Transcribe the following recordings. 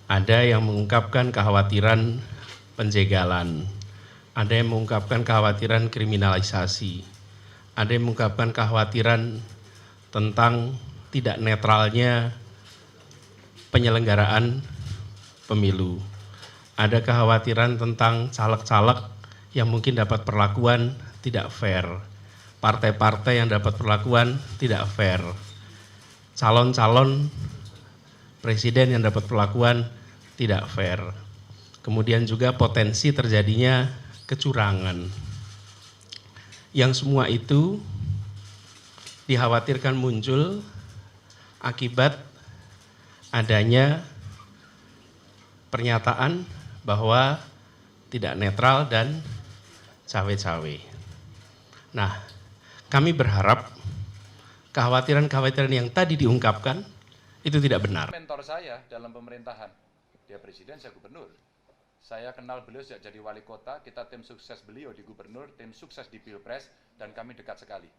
Ada yang mengungkapkan kekhawatiran penjegalan, ada yang mengungkapkan kekhawatiran kriminalisasi, ada yang mengungkapkan kekhawatiran tentang tidak netralnya penyelenggaraan pemilu. Ada kekhawatiran tentang caleg-caleg yang mungkin dapat perlakuan tidak fair, partai-partai yang dapat perlakuan tidak fair, calon-calon presiden yang dapat perlakuan tidak fair. Kemudian juga potensi terjadinya kecurangan. Yang semua itu dikhawatirkan muncul akibat adanya pernyataan bahwa tidak netral dan cawe-cawe. Nah, kami berharap kekhawatiran-kekhawatiran yang tadi diungkapkan itu tidak benar. Mentor saya dalam pemerintahan, dia presiden, saya gubernur. Saya kenal beliau sejak jadi wali kota, kita tim sukses beliau di gubernur, tim sukses di pilpres, dan kami dekat sekali.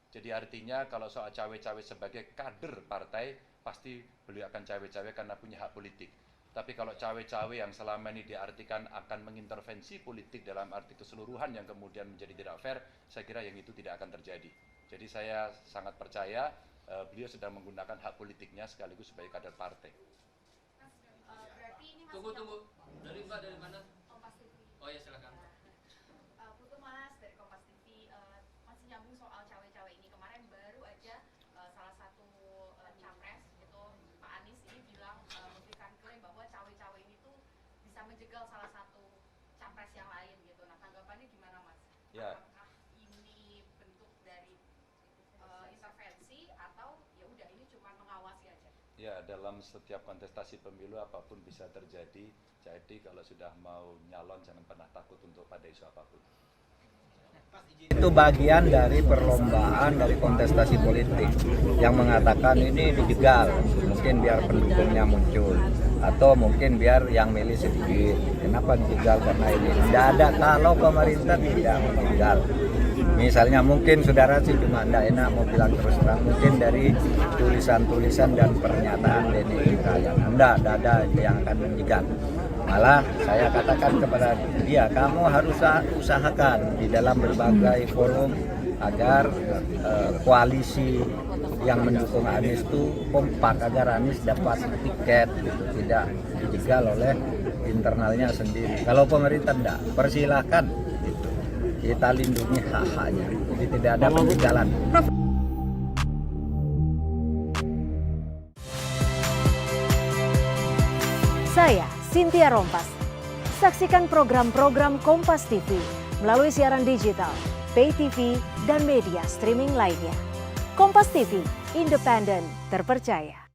Jadi artinya kalau soal cawe-cawe sebagai kader partai, pasti beliau akan cawe-cawe karena punya hak politik. Tapi kalau cawe-cawe yang selama ini diartikan akan mengintervensi politik dalam arti keseluruhan yang kemudian menjadi tidak fair, saya kira yang itu tidak akan terjadi. Jadi saya sangat percaya beliau sedang menggunakan hak politiknya sekaligus sebagai kader partai. Tunggu. Dari Mbak, dari mana? Kompas TV. Oh ya, silakan. Putu Mas dari Kompas TV, masih nyambung soal cawe-cawe ini. Kemarin baru aja salah satu capres itu Pak Anies ini bilang memberikan klaim bahwa cawe-cawe ini tuh bisa menjegal salah satu capres yang lain gitu. Nah, tanggapannya gimana Mas? Ya. Apakah ini bentuk dari intervensi atau ya udah ini cuma mengawasi aja? Ya, dalam setiap kontestasi pemilu apapun bisa terjadi. Jadi kalau sudah mau nyalon jangan pernah takut untuk pada isu apapun. Itu bagian dari perlombaan dari kontestasi politik yang mengatakan ini dijegal, mungkin biar pendukungnya muncul atau mungkin biar yang milih sedikit. Kenapa dijegal? Karena ini tidak ada, kalau pemerintah tidak menjegal. Misalnya mungkin saudara sih cuma tidak enak mau bilang terus terang, mungkin dari tulisan-tulisan dan pernyataan Denny Indrayana tidak ada yang akan menjegal. Malah saya katakan kepada dia, kamu harus usahakan di dalam berbagai forum agar koalisi yang mendukung Anies itu kompak, agar Anies dapat tiket gitu, tidak dijegal oleh internalnya sendiri. Kalau pemerintah tidak, persilahkan gitu. Kita lindungi hak-haknya, jadi tidak ada penjegalan. Saya Cynthia Rompas. Saksikan program-program Kompas TV melalui siaran digital, pay TV, dan media streaming lainnya. Kompas TV, independen, terpercaya.